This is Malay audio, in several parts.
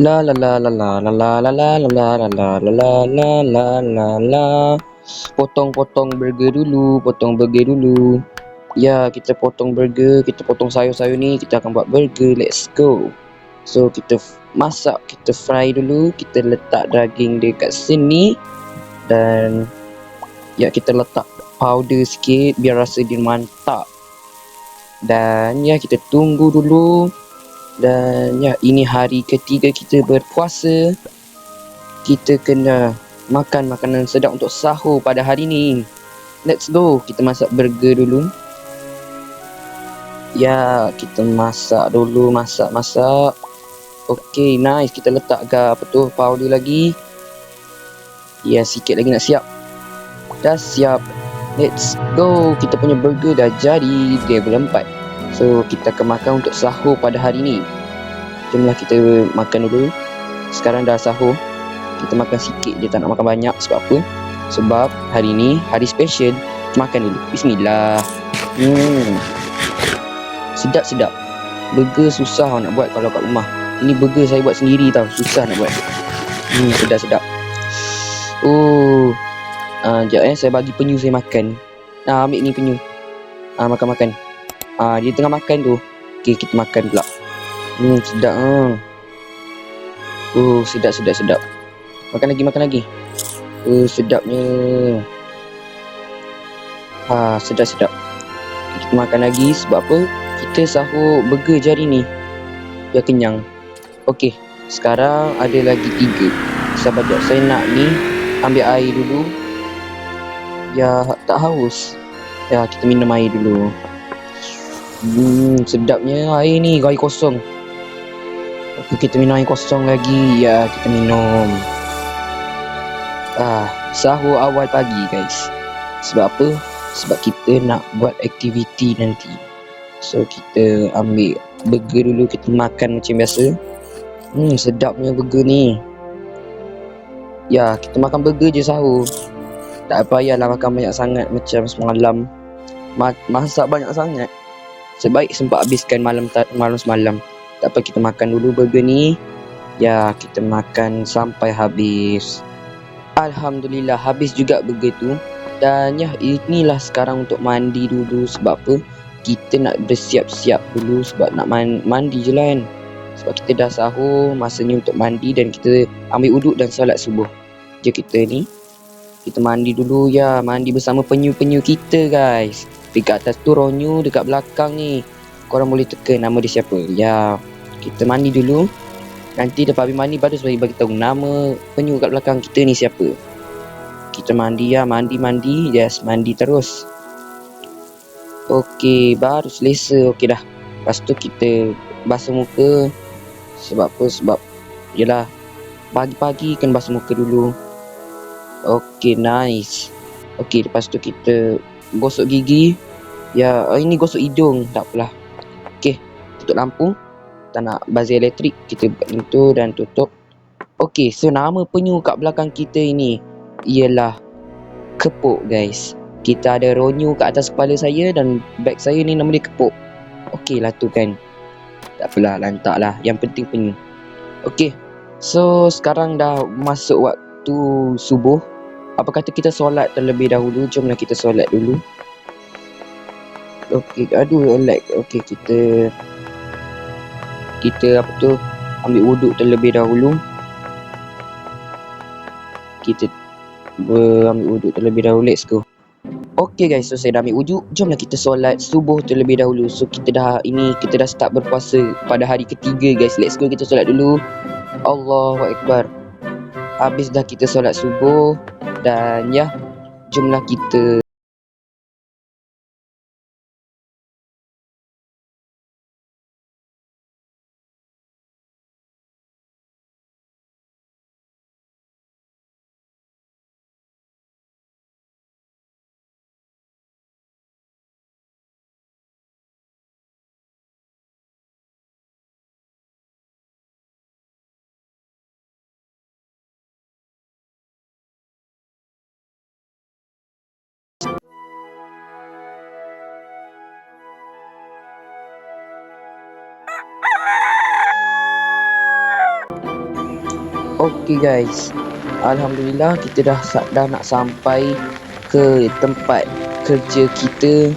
La la la la la la la la la la la la la la la la la la. Potong-potong burger dulu, potong burger dulu. Ya, kita potong burger, kita potong sayur-sayur ni, kita akan buat burger. Let's go. So, kita masak, kita fry dulu, kita letak daging dekat sini dan ya, kita letak powder sikit biar rasa dia mantap. Dan ya, kita tunggu dulu. Dan ya, ini hari ketiga kita berpuasa. Kita kena makan makanan sedap untuk sahur pada hari ni. Let's go. Kita masak burger dulu. Ya, kita masak dulu, masak. Okay, nice. Kita letak powder lagi. Ya, sikit lagi nak siap. Dah siap. Let's go. Kita punya burger dah jadi. Level 4. So, kita akan makan untuk sahur pada hari ni. Jomlah kita makan dulu. Sekarang dah sahur. Kita makan sikit je, tak nak makan banyak. Sebab apa? Sebab hari ni hari special. Makan dulu. Bismillah. Sedap-sedap. Burger susah nak buat kalau kat rumah. Ini burger saya buat sendiri tau. Susah nak buat. Sedap-sedap. Oh. Sekejap saya bagi penyu saya makan. Ambil ni penyu. Makan-makan. Dia tengah makan tu. Okay, kita makan pula. Sedap. Sedap. Makan lagi. Sedapnya. Sedap. Kita makan lagi. Sebab apa? Kita sahur burger je hari ni. Biar kenyang. Okay, sekarang ada lagi 3. Sabar jap, saya nak ni ambil air dulu. Ya, tak haus. Ya, kita minum air dulu. Sedapnya air ni, air kosong. Okay, kita minum air kosong lagi. Ya, kita minum. Sahur awal pagi guys. Sebab apa? Sebab kita nak buat aktiviti nanti. So, kita ambil burger dulu, kita makan macam biasa. Sedapnya burger ni. Ya, kita makan burger je sahur. Tak payahlah makan banyak sangat macam semalam. Masak banyak sangat. Sebaik sempat habiskan malam semalam. Tak apa, kita makan dulu burger ni. Ya, kita makan sampai habis. Alhamdulillah, habis juga burger tu. Dan ya, inilah sekarang untuk mandi dulu. Sebab apa? Kita nak bersiap-siap dulu. Sebab nak mandi je lah kan. Sebab kita dah sahur, masanya untuk mandi. Dan kita ambil uduk dan solat subuh. Je kita ni, kita mandi dulu ya. Mandi bersama penyu-penyu kita guys. Dekat atas tu Ronyo, dekat belakang ni korang boleh teka nama dia siapa. Ya, kita mandi dulu. Nanti lepas habis mandi baru saya bagi tahu nama penyu kat belakang kita ni siapa. Kita mandi ya, mandi. Yes, mandi terus. Okey, baru selesa. Okey dah. Lepas tu kita basuh muka. Sebab apa? Sebab yelah, pagi-pagi kan basuh muka dulu. Okey, nice. Okey, lepas tu kita gosok gigi. Ya, ini gosok hidung. Tak apalah. Okey, tutup lampu. Tak nak bazir elektrik. Kita pintu dan tutup. Okey, so nama penyu kat belakang kita ini ialah Kepuk guys. Kita ada Ronyo kat atas kepala saya dan beg saya ni nama dia Kepuk. Okey lah tu kan. Tak apalah, lantak lah. Yang penting penyu. Okey, so sekarang dah masuk waktu subuh. Apa kata kita solat terlebih dahulu? Jomlah kita solat dulu. Okey, aduh lag. Okey, kita apa tu, ambil wuduk terlebih dahulu. Kita ambil wuduk terlebih dahulu. Let's go. Okey guys, so saya dah ambil wuduk. Jomlah kita solat subuh terlebih dahulu. So kita dah start berpuasa pada hari ketiga guys. Let's go, kita solat dulu. Allahu Akbar. Habis dah kita solat subuh. Dan ya, jomlah kita Okay guys, Alhamdulillah kita dah nak sampai ke tempat kerja kita.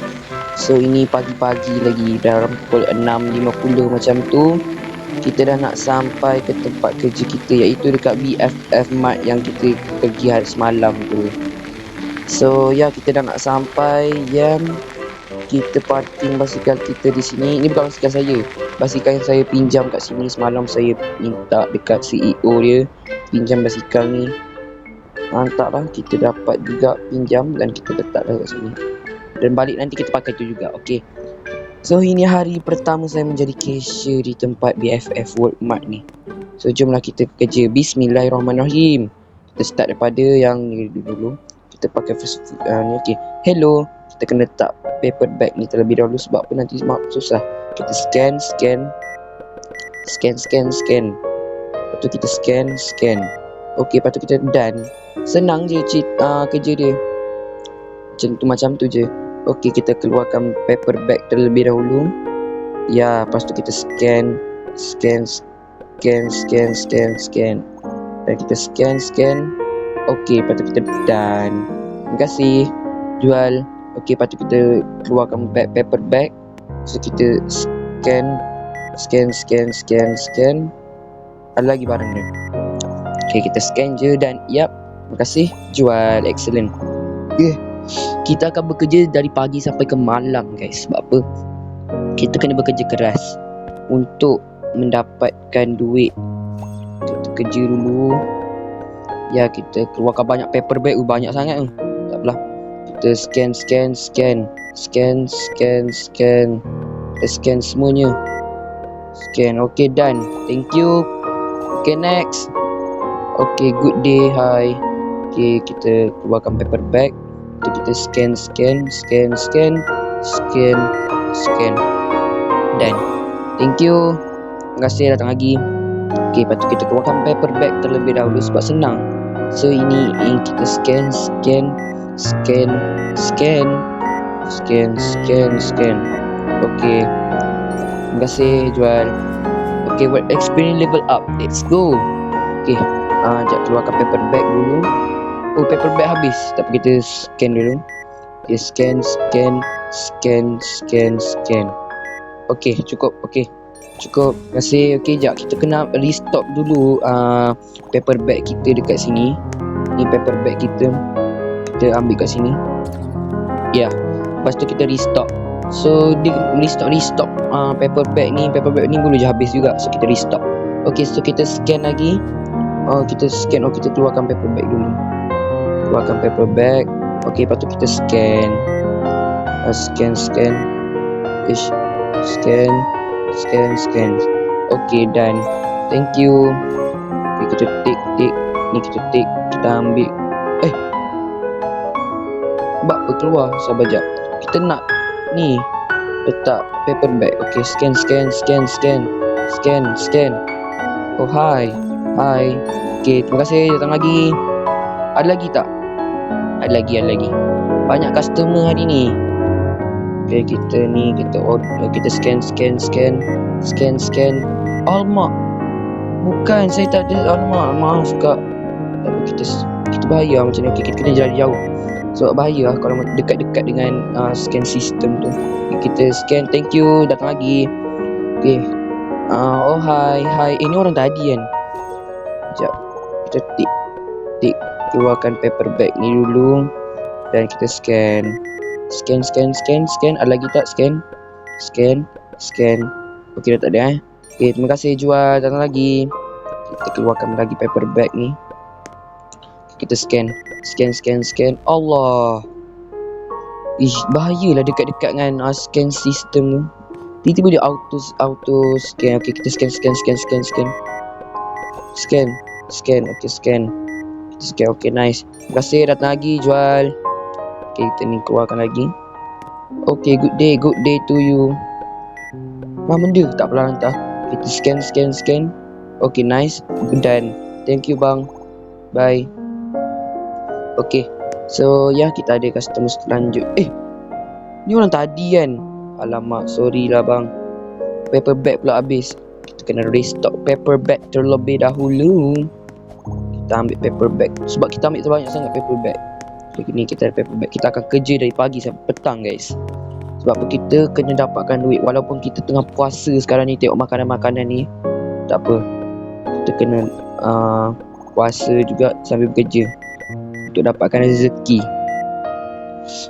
So ini pagi-pagi lagi, dalam pukul 6.50 macam tu. Kita dah nak sampai ke tempat kerja kita, iaitu dekat BFF Mart yang kita pergi hari semalam tu. So ya, kita dah nak sampai. Kita parking basikal kita di sini. Ini bukan basikal saya, basikal yang saya pinjam kat sini semalam. Saya minta dekat CEO dia pinjam basikal ni. Mantap lah, kita dapat juga pinjam dan kita letak kat sini. Dan balik nanti kita pakai tu juga. Okay, so ini hari pertama saya menjadi cashier di tempat BFF World Mart ni. So jomlah kita kerja. Bismillahirrahmanirrahim. Kita start daripada yang ni dulu. Kita pakai first ni. Okay, hello. Kita kena letak paper bag ni terlebih dahulu, sebab apa nanti susah. Kita scan. Lepas tu kita scan. Okay, lepas tu kita done. Senang je kerja dia. Macam tu je. Okay, kita keluarkan paper bag terlebih dahulu. Ya, lepas tu kita scan. Dan kita scan. Okay, lepas tu kita done. Terima kasih. Jual. Okay, lepas tu kita keluarkan paper bag. So kita scan. Ada lagi barang ni. Okay, kita scan je dan yap. Terima kasih. Jual. Excellent. Okay, kita akan bekerja dari pagi sampai ke malam guys. Sebab apa? Kita kena bekerja keras untuk mendapatkan duit. Kita kerja dulu. Ya, kita keluarkan banyak paper bag. Banyak sangat tu. Tak apalah. Kita scan. Kita scan semuanya. Scan. Okay, done. Thank you. Okay, next. Okay, good day. Hi. Okay, kita keluarkan paper bag. Kita scan. Done. Thank you. Terima kasih, datang lagi. Okay, lepas tu kita keluarkan paper bag terlebih dahulu sebab senang. So ini kita scan. Okay, terima kasih. Jual. Okay, work experience level up. Let's go. Okay, sekejap keluarkan paper bag dulu. Oh, paper bag habis. Tak apa, kita scan dulu. Okay, scan. Okay, cukup. Okay, cukup. Terima kasih. Okay, sekejap kita kena restock dulu paper bag kita dekat sini. Ni paper bag kita. Kita ambil kat sini. Ya, lepas tu kita restock. So dia restock paper bag ni boleh je habis juga. So kita restock. Okay, so kita scan lagi. Kita scan. Kita keluarkan paper bag dulu. Keluarkan paper bag. Okay, lepas tu kita scan. Scan. Okay, done. Thank you. Okay, kita tick. Ni kita tick. Kita ambil. Sebab apa keluar? Sabar jap. Kita nak ni letak paper bag. Okay, scan. Oh, hi. Okay, terima kasih. Datang lagi. Ada lagi tak? Ada lagi. Banyak customer hari ni. Okay, kita order. Kita scan. Alamak. Bukan, saya tak ada. Alamak, maaf kak. Tapi kita bahaya macam ni. Okay, kita kena jalan jauh. Sebab bahaya lah kalau dekat-dekat dengan scan system tu. Okay, kita scan. Thank you. Datang lagi. Okay. Oh, hi. Ini orang tadi kan. Sekejap. Kita tick. Keluarkan paper bag ni dulu. Dan kita scan. Ada lagi tak? Scan. Okay, dah tak ada. Okay, terima kasih. Jual. Datang lagi. Kita keluarkan lagi paper bag ni. Kita scan. Allah. Bahayalah dekat-dekat dengan scan system tu. Tiba-tiba dia auto scan. Okay, kita scan. Okay, scan. Okay, nice. Terima kasih. Datang lagi. Jual. Okay, kita ni keluarkan lagi. Okay, good day to you. Benda tak apalah hantar. Kita scan. Okay, nice. Done. Thank you bang. Bye. Okay, so ya, kita ada customer selanjut. Ni orang tadi kan. Alamak, sorry lah bang. Paper bag pula habis. Kita kena restock paper bag terlebih dahulu. kita ambil paper bag. Sebab kita ambil terbanyak sangat paper bag. Okay, ni kita ada paper bag. Kita akan kerja dari pagi sampai petang guys. Sebab apa, kita kena dapatkan duit. Walaupun kita tengah puasa sekarang ni, tengok makanan-makanan ni, tak apa, kita kena puasa juga sambil bekerja untuk dapatkan rezeki.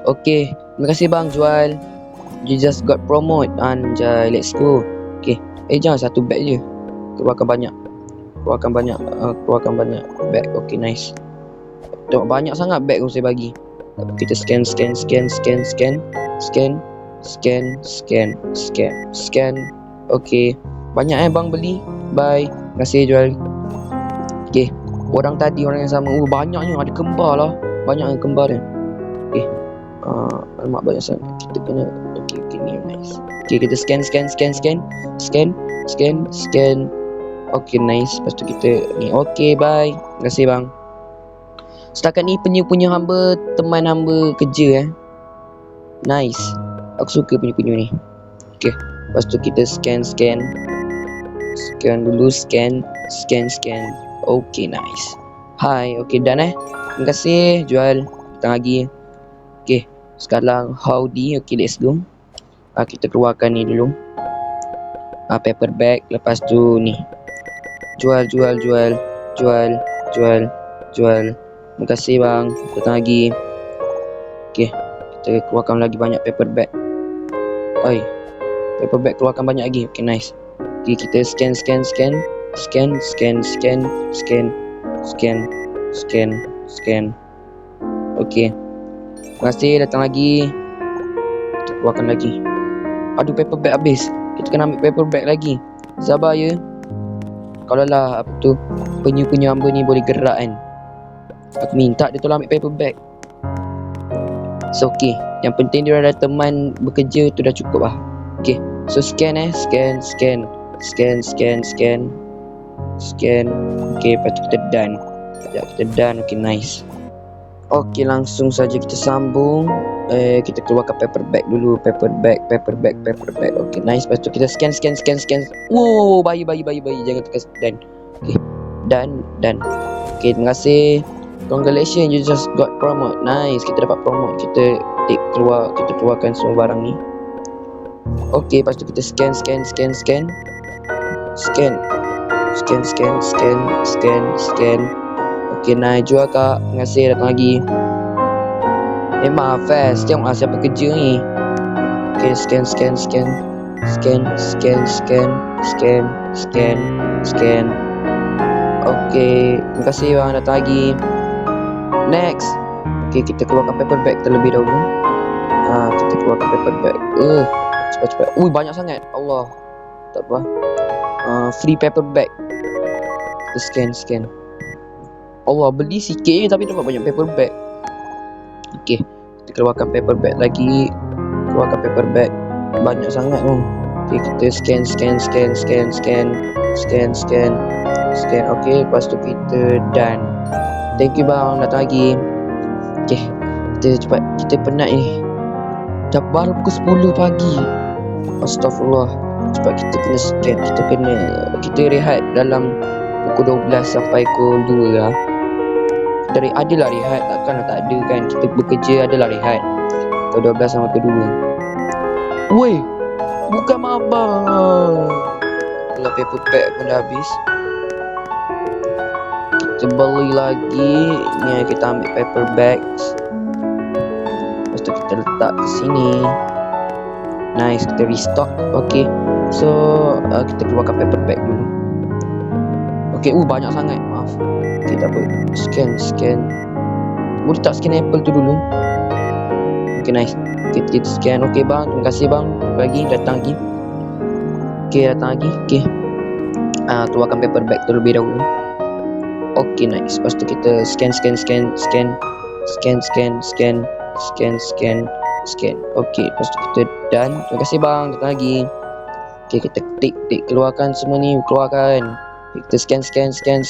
Okay, terima kasih bang jual. You just got promote. Anjay, let's go. Okay, jangan satu bag je, keluarkan banyak bag. Okay, nice. Tengok banyak sangat bag yang saya bagi. Kita scan. Okay, banyak bang beli. Bye. Terima kasih jual. Okay, orang tadi, orang yang sama. Banyaknya, ada kembar lah. Banyak yang kembar dia. Okay, alamak banyak sangat. Kita kena. Okay, ni nice. Okay, kita scan. Okay, nice. Lepas tu kita ni. Okay, bye. Terima kasih bang. Setakat ni penyu-penyu hamba, teman hamba kerja nice. Aku suka penyu-penyu ni. Okay, lepas tu kita scan dulu. Scan. Okay, nice. Hai, okay, done terima kasih jual. Datang lagi. Okay, sekarang howdy. Okay, let's go. Kita keluarkan ni dulu. Paper bag. Lepas tu ni. Jual. Terima kasih bang. Datang lagi. Okay, kita keluarkan lagi banyak paper bag. Paper bag keluarkan banyak lagi. Okay, nice. Okay, kita scan. Okay, terima kasih. Datang lagi. Kita keluarkan lagi. Aduh, paper bag habis. Kita kena ambil paper bag lagi. Sabar ya. Kalau lah penyu-penyu hamba ni boleh gerak kan, aku minta dia tolong ambil paper bag. So okay, yang penting dia ada teman bekerja tu dah cukup lah. Okay, so scan. Scan. Okay, lepas tu kita done. Okay, nice. Okay, langsung saja kita sambung. Kita keluarkan paper bag dulu. Paper bag. Okay, nice. Lepas tu kita scan. Wow, bayi. Jangan tekan done. Okay, done. Okay, terima kasih. Congratulations, you just got promote. Nice, kita dapat promote. Kita keluarkan semua barang ni. Okay, lepas tu kita scan. Okay, nice. Jual kak. Terima kasih, datang lagi. Memang fast. Tengoklah siapa kerja ni. Okay, scan. Okay, terima kasih bang, datang lagi. Next. Okay, kita keluarkan paper bag terlebih dahulu. Kita keluarkan paper bag. Cepat. Banyak sangat. Allah. Tak apa. Free paper bag. Kita scan. Allah, beli sikit je tapi dapat banyak paper bag. Okay, kita keluarkan paper bag lagi. Banyak sangat tu. Okay, kita scan. Okay, lepas tu kita done. Thank you bang, datang lagi. Okay, kita cepat. Kita penat ni. Dah baru pukul 10 pagi. Astagfirullah. Cepat kita kena scan. Kita rehat dalam pukul 12 sampai pukul 2 lah. Adalah rehat. Takkan tak ada kan. Kita bekerja adalah rehat. Pukul 12 sampai pukul 2. Weh, bukan mabang. Kalau paper bag pun dah habis. Kita beli lagi. Ni kita ambil paper bags. Lepas tu kita letak ke sini. Nice, kita restock. Okay, so kita keluarkan paper bag dulu. Okay, banyak sangat. Maaf. Okay, tak apa. Scan. Boleh tak scan apple tu dulu? Okay, nice. Kita scan. Okay bang, terima kasih bang. Datang lagi. Okay, datang lagi. Okay, keluarkan paper bag terlebih dahulu. Okay, nice. Lepas tu kita scan. Okay, lepas tu kita done. Terima kasih bang, datang lagi. Okay, kita tik keluarkan semua ni. Keluarkan. Kita scan. Kita scan.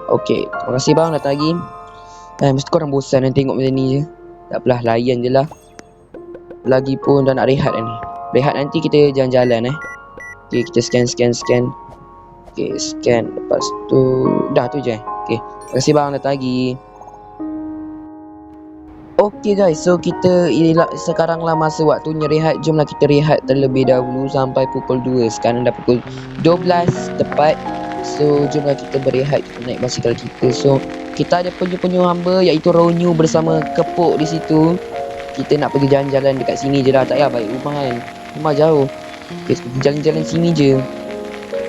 Okay, terima kasih bang, datang lagi. Mesti korang bosan dan tengok macam ni je. Tak apalah, layan je lah. Lagipun dah nak rehat ni. Rehat nanti kita jalan-jalan Okay, kita scan. Okay, scan. Lepas tu dah tu je. Okay, terima kasih bang datang lagi. Okay guys, so kita sekarang lah masa waktunya rehat. Jomlah kita rehat terlebih dahulu sampai pukul 2. Sekarang dah pukul 12 tepat. So jomlah kita berehat, kita naik basikal kita. So kita ada penyu-penyu hamba iaitu Ronyu bersama Kepuk di situ. Kita nak pergi jalan-jalan dekat sini je dah. Tak payah balik rumah kan, rumah jauh. Okay, kita jalan-jalan sini je.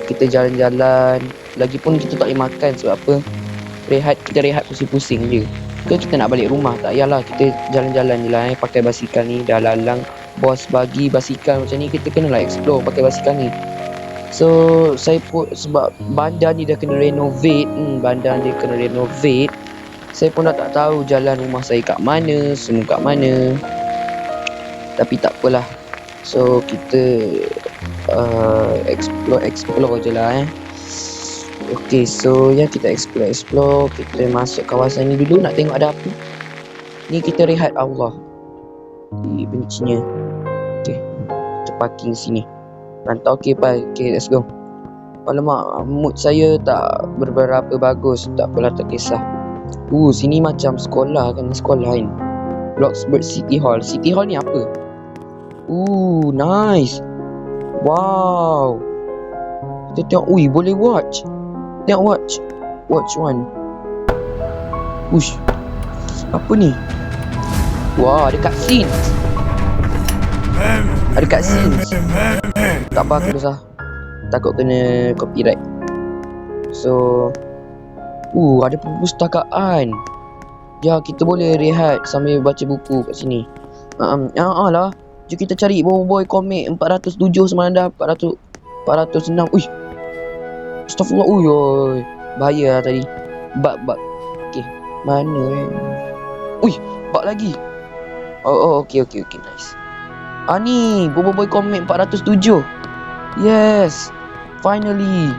Kita jalan-jalan. Lagipun kita tak boleh makan sebab apa? Kita rehat pusing-pusing je. Ke kita nak balik rumah, tak payahlah, kita jalan-jalan je lah pakai basikal ni. Dah lalang bos bagi basikal macam ni, kita kenalah explore pakai basikal ni. So saya pun sebab bandar ni dah kena renovate, saya pun dah tak tahu jalan rumah saya kat mana, semua kat mana. Tapi tak apalah. So kita explore je lah Okay, so ya kita explore. Kita masuk kawasan ni dulu. Nak tengok ada apa. Ni kita rehat Allah. Bencinya. Okay, kita parking sini. Rantau okay pai. Okay, let's go. Alamak, mood saya tak berapa bagus. Tak apalah, tak kisah. Sini macam sekolah kan. Bloxburg City Hall. City Hall ni apa? Nice. Wow. Kita tengok. Boleh watch. Tengok watch one. Ush, apa ni? Wah, ada cutscene. Tak apa, aku usah. Takut kena copyright. So ada perpustakaan. Ya, kita boleh rehat sambil baca buku kat sini. Lah. Jom kita cari Boboiboy komik 407 semalam dah 406. Astaghfirullah. Bahaya lah tadi. Bug. Okay, mana bug lagi. Okay, nice. Ni Boboiboy komik 407. Yes, finally.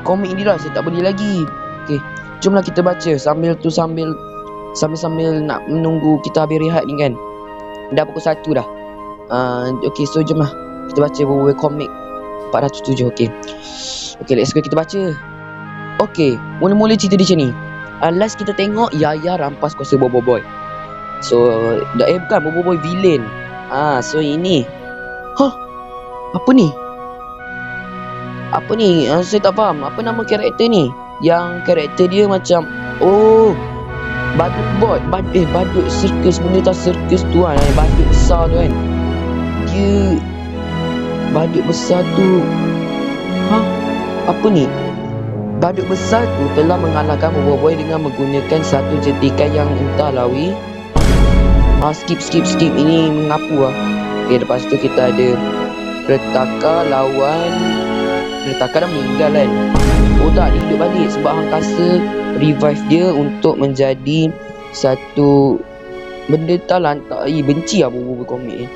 Komik ni dah saya tak beli lagi. Okay, jomlah kita baca sambil nak menunggu kita habis rehat ni kan. Dah pukul 1 dah. Okay, so jomlah kita baca Boboiboy komik 407. Okay, let's go, kita baca. Okay, mula-mula cerita di sini. Last kita tengok Yaya rampas kuasa Boboiboy. So bukan, Boboiboy villain. So ini Apa ni? Saya tak faham. Apa nama karakter ni? Yang karakter dia macam badut sirkus. Benda tak sirkus tu kan, badut besar tu kan. Dia badut besar tu. Apa ni? Badut besar tu telah mengalahkan Boboiboy dengan menggunakan satu jentikan yang entahlah skip. Ini mengapu lah. Okay, lepas tu kita ada Retaka lawan. Retaka dah meninggal kan. Tak, dia hidup balik sebab angkasa revive dia untuk menjadi satu benda tak benci lah Boboiboy komik ni.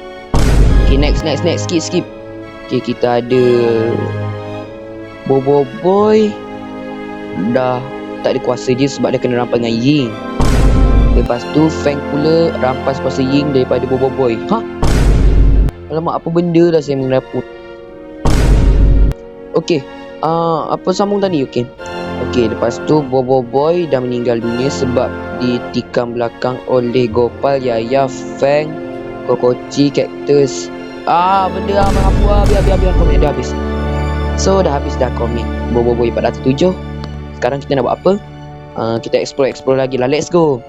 Okay, next. Skip. Okay, kita ada Boboiboy dah tak ada kuasa dia sebab dia kena rampas dengan Ying. Lepas tu Fang pula rampas kuasa Ying daripada Boboiboy. Alamak, apa benda dah saya menerapu. Okay, apa sambung tadi? Okay, lepas tu Boboiboy dah meninggal dunia sebab ditikam belakang oleh Gopal, Yaya, Fang, Kokochi, Cactus. Benda mengapu lah. Biar komik dah habis. So dah habis dah komik Boboiboy 407. Sekarang kita nak buat apa? Kita explore lagi lah. Let's go.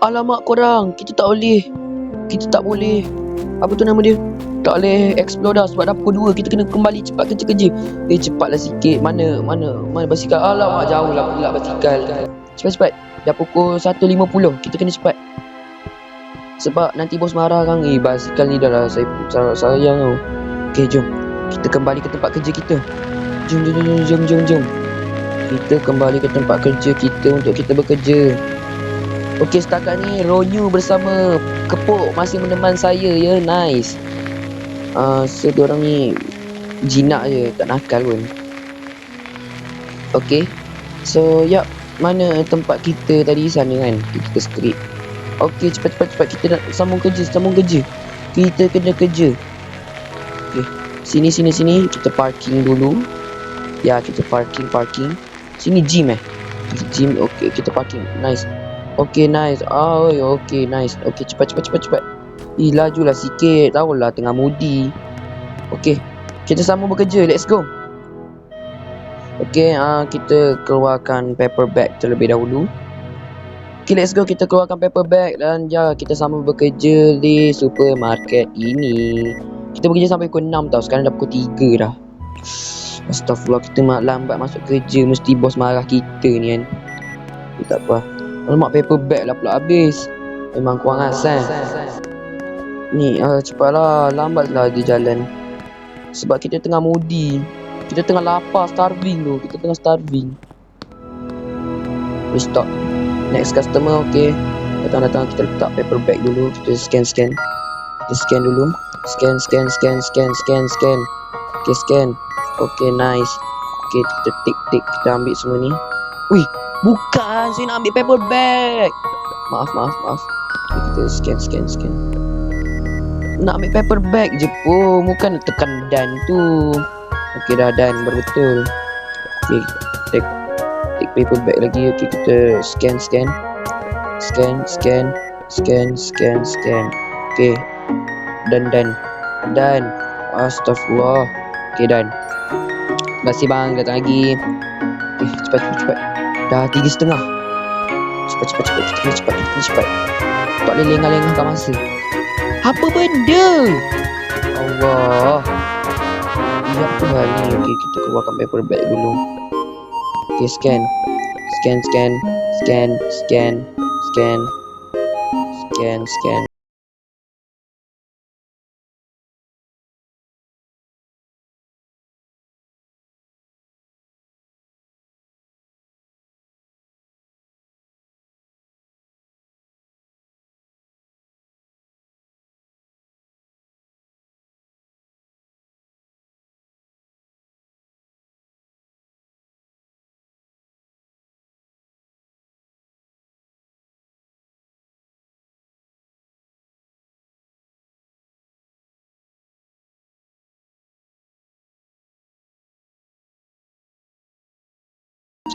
Alamak korang, kita tak boleh apa tu nama dia, tak boleh explore dah sebab dah pukul 2. Kita kena kembali cepat kerja. Cepatlah sikit. Mana basikal. Alamak, jauh lah pula basikal. Cepat. Dah pukul 1.50. Kita kena cepat sebab nanti bos marah kan. Basikal ni dah lah saya sayang tau. Okay, jom kita kembali ke tempat kerja kita. Jom. Kita kembali ke tempat kerja kita untuk kita bekerja. Okay, setakat ni Ronyu bersama Kepuk masih meneman saya ya. Nice. So diorang ni jinak je, tak nakal pun. Okay, so mana tempat kita tadi? Sana kan, kita straight. Okay, cepat kita nak sambung kerja. Kita kena kerja. Okay, sini kita parking dulu. Ya, kita parking. Sini gym Gym. Okay, kita parking. Nice. Okay, nice. Okay, nice. Okay, cepat. Lajulah sikit. Tahulah tengah mudi. Okay, kita sama bekerja. Let's go. Okay, kita keluarkan paper bag terlebih dahulu. Okay, let's go. Kita keluarkan paper bag dan kita sama bekerja di supermarket ini. Kita bekerja sampai pukul 6 tau. Sekarang dah pukul 3 dah. Astaghfirullah, kita lambat masuk kerja. Mesti bos marah kita ni kan. Tak apa. Alamak, paper bag lah pula habis. Memang kurang asal. Ni, cepatlah. Lambatlah dia jalan. Sebab kita tengah mudi. Kita tengah lapar, starving tu. Kita tengah starving. Stop. Next customer, okay. Datang, kita letak paper bag dulu. Kita scan. Kita scan dulu. Scan. Okay, scan. Okay, nice. Okay, kita tick. Kita ambil semua ni. Wih, bukan. Saya nak ambil paper bag. Maaf. Okay, kita scan. Nak ambil paper bag je pun. Bukan tekan done tu. Okay, dah done. Betul. Okay, take paper bag lagi. Okay, kita scan. Okay, done. Astaghfirullah. Okay, done. Terima kasih bang, datang lagi. Okay, cepat. Dah 3:30. Cepat. Tak boleh lengah-lengahkan masa. Apa benda? Allah. Ya Tuhan ni. Okay, kita keluarkan paper bag dulu. Okay, scan.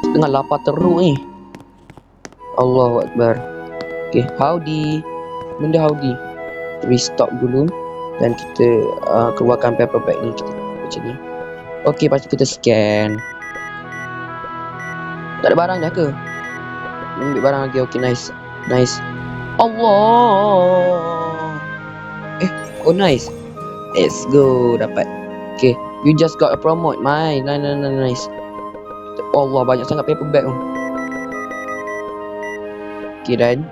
Tengah lapar teruk ni. Allahu Akbar. Okay, howdy. Benda howdy. Restop dulu. Dan kita keluarkan paper bag ni. Kita macam ni. Okay, lepas tu kita scan. Tak ada barang dah ke? Ambil barang lagi. Okay, nice. Allah. Oh nice. Let's go. Dapat. Okay, you just got a promote. Nice. Allah, banyak sangat paper bag tu. Okay, done.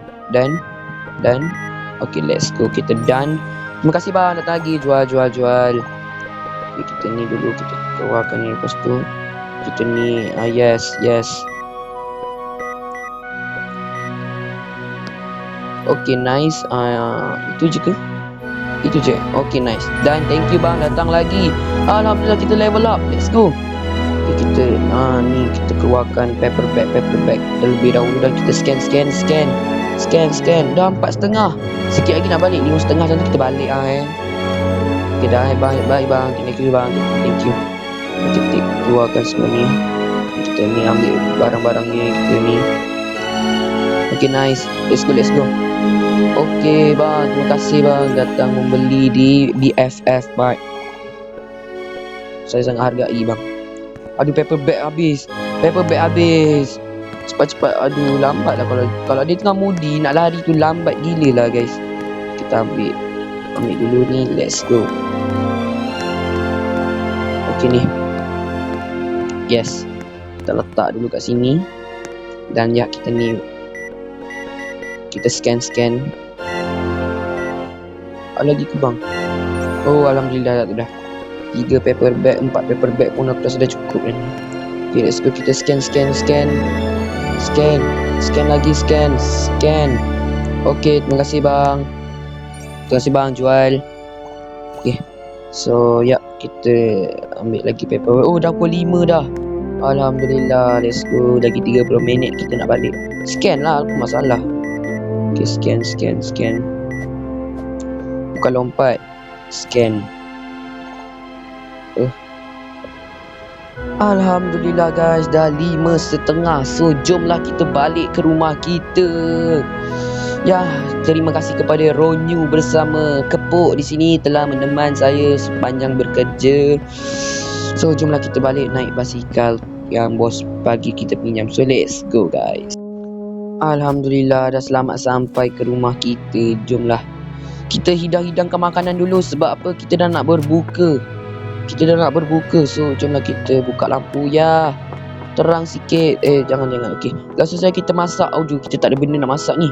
Okay, let's go. Kita done. Terima kasih bang, datang lagi. Jual. Okay, kita ni dulu. Kita keluarkan ni. Lepas tu kita ni. Yes. Okay, nice. Itu je ke? Itu je. Okay, nice. Done. Thank you bang, datang lagi. Alhamdulillah, kita level up. Let's go. Okay, kita kita keluarkan paper bag terlebih dahulu dan kita scan. Dah 4:30. Sikit lagi nak balik. 5:30 macam tu kita balik Okay, dah. Bye bang. Thank you bang. Thank you. Kita keluarkan semua ni. Kita ni ambil barang-barang ni. Kita ni. Okay, nice. Let's go. Okay bang, terima kasih bang datang membeli di BFF Mart. Saya sangat hargai bang. Aduh, paper bag habis. Cepat. Aduh, lambat lah. Kalau dia tengah mudi nak lari tu lambat gila lah guys. Kita ambil dulu ni. Let's go. Okay ni. Yes. Kita letak dulu kat sini. Dan kita ni. Kita scan. Lagi ke bang? Oh, alhamdulillah dah. 3 paper bag, 4 paper bag pun aku rasa dah cukup kan. Okay, let's go. Kita scan lagi. Okay, terima kasih bang jual. Okay, so kita ambil lagi paper bag. Oh, dah pukul 5 dah. Alhamdulillah, let's go. Lagi 30 minit kita nak balik. Scan lah, apa masalah. Okay, scan. Bukan lompat. Scan. Alhamdulillah guys, dah 5:30. So jomlah kita balik ke rumah kita. Ya, terima kasih kepada Ronyu bersama Kepuk di sini telah meneman saya sepanjang bekerja. So jomlah kita balik naik basikal yang bos pagi kita pinjam. So let's go guys. Alhamdulillah dah selamat sampai ke rumah kita. Jomlah kita hidang-hidangkan makanan dulu. Sebab apa? Kita dah nak berbuka. So jomlah kita buka lampu ya. Terang sikit. Jangan. Okey. Langsung saja kita masak. Kita tak ada benda nak masak ni.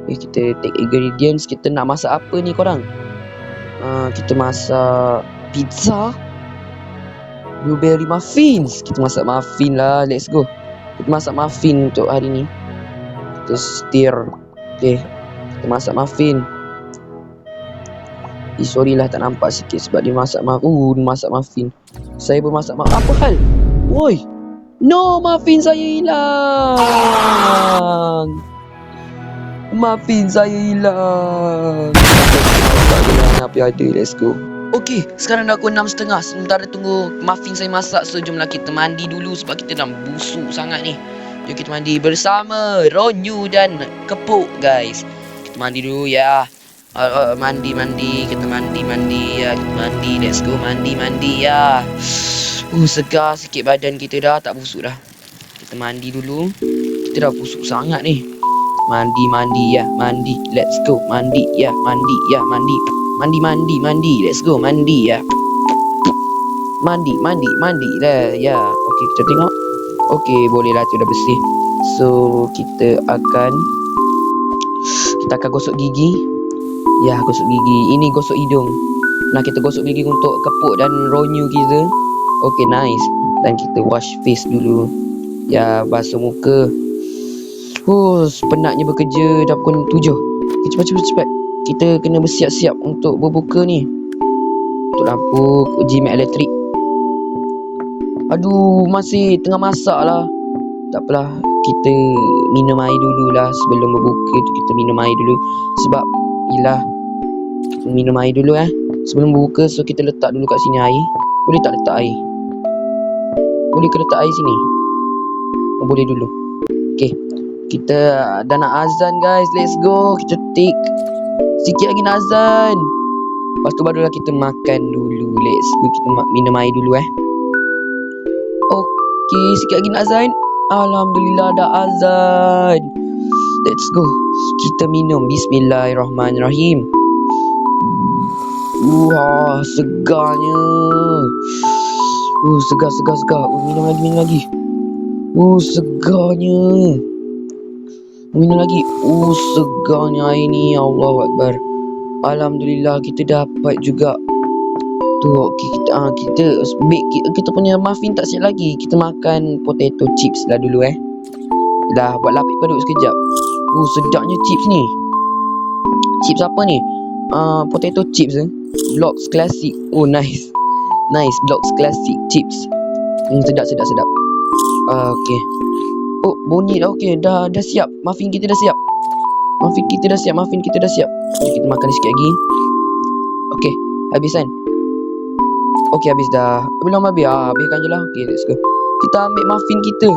Kita take ingredients. Kita nak masak apa ni korang? Kita masak pizza, blueberry muffins. Kita masak muffin lah. Let's go. Kita masak muffin untuk hari ni. Kita stir. Okay, kita masak muffin. Sorry lah tak nampak sikit sebab dia masak masak muffin. Saya pun masak muffin. Apa hal? Woi, no, muffin saya hilang. Apa ada? Let's go. Okay, sekarang dah pukul 6:30. Sementara tunggu muffin saya masak. So jomlah kita mandi dulu sebab kita dah busuk sangat ni. Jom kita mandi bersama Ronyu dan Kepuk guys. Kita mandi dulu ya. Mandi. Kita mandi ya. Kita mandi. Let's go mandi ya. Segar sikit badan kita dah. Tak busuk dah. Kita mandi dulu. Kita dah busuk sangat ni. Mandi ya. Mandi. Let's go. Mandi ya. Mandi. Let's go. Mandi ya. Mandi lah ya. Okey, kita tengok. Okey, boleh lah tu dah bersih. So kita akan gosok gigi. Ya, gosok gigi. Ini gosok hidung. Nah, kita gosok gigi untuk Kepuk dan Ronyu kita. Okay, nice. Dan kita wash face dulu. Ya, basuh muka. Penatnya bekerja dah pukul 7. Okay, cepat. Kita kena bersiap-siap untuk berbuka ni. Untuk lampu, jimat elektrik. Masih tengah masak lah. Tak apalah. Kita minum air dululah sebelum berbuka tu. Kita minum air dulu. Sebab kita minum air dulu sebelum berbuka. So kita letak dulu kat sini air. Boleh tak letak air? Boleh ke letak air sini? Boleh dulu. Okay, kita dah nak azan guys. Let's go. Kita take sikit lagi nak azan. Lepas tu barulah kita makan dulu. Let's go. Kita minum air dulu Okay, sikit lagi nak azan. Alhamdulillah dah azan. Let's go. Kita minum. Bismillahirrahmanirrahim. Segarnya. Segar. Minum lagi. Segarnya. Minum lagi. Segarnya air ni. Allahu Akbar. Alhamdulillah kita dapat juga. Tu kita punya muffin tak siap lagi. Kita makan potato chips lah dulu Dah buat lapik perut sekejap. Sedapnya chips ni. Chips apa ni? Potato chips Blocks Classic. Nice. Blocks Classic chips. Sedap. Okay. Bunyi dah. Okay, dah siap. Muffin kita dah siap. Jadi kita makan sikit lagi. Okay, habis kan? Okay, habis dah. Belum habis. Habiskan je lah. Okay, let's go. Kita ambil muffin kita.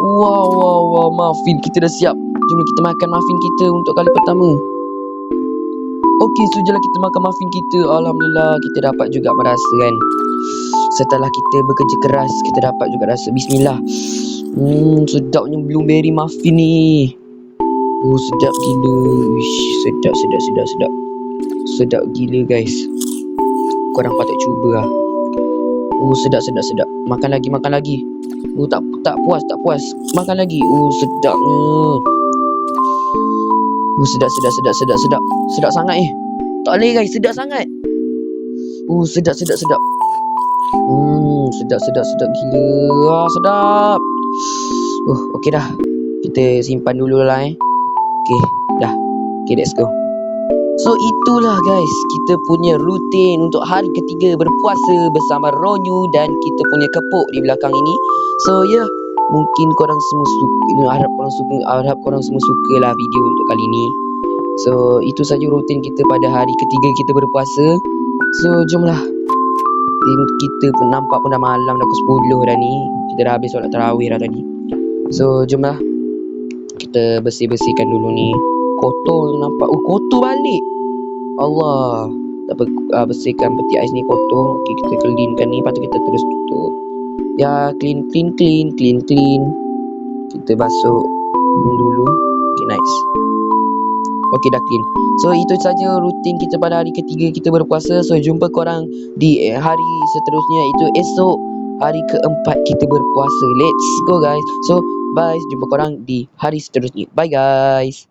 Wow, muffin kita dah siap. Jom kita makan muffin kita untuk kali pertama. Okay, so jelah kita makan muffin kita. Alhamdulillah, kita dapat juga merasa kan. Setelah kita bekerja keras, kita dapat juga rasa. Bismillah. Sedapnya blueberry muffin ni. Sedap gila. Sedap. Sedap gila guys. Korang patut cuba lah. Sedap. Makan lagi. Tak puas. Makan lagi. Sedapnya. Sedap. Sedap sangat Tak boleh guys, sedap sangat. Sedap. Sedap gila. Sedap. Okay dah. Kita simpan dulu lah Okay, dah. Okay, let's go. So itulah guys, kita punya rutin untuk hari ketiga berpuasa bersama Ronyu dan kita punya Kepuk di belakang ini. So ya, mungkin korang semua suka. Harap korang semua suka lah video untuk kali ini. So itu saja rutin kita pada hari ketiga kita berpuasa. So jomlah Kita pun nampak pun dah malam, dah pukul 10 dah ni. Kita dah habis solat tarawih dah tadi. So jomlah kita bersih-bersihkan dulu ni. Kotor nampak. Kotor balik. Allah. Tak apa, bersihkan peti ais ni kotor. Okay, kita cleankan ni. Lepas tu kita terus tutup. Ya, clean. Kita basuh dulu. Okay, nice. Okay, dah clean. So itu saja rutin kita pada hari ketiga kita berpuasa. So jumpa korang di hari seterusnya, itu esok hari keempat kita berpuasa. Let's go guys. So bye, jumpa korang di hari seterusnya. Bye guys.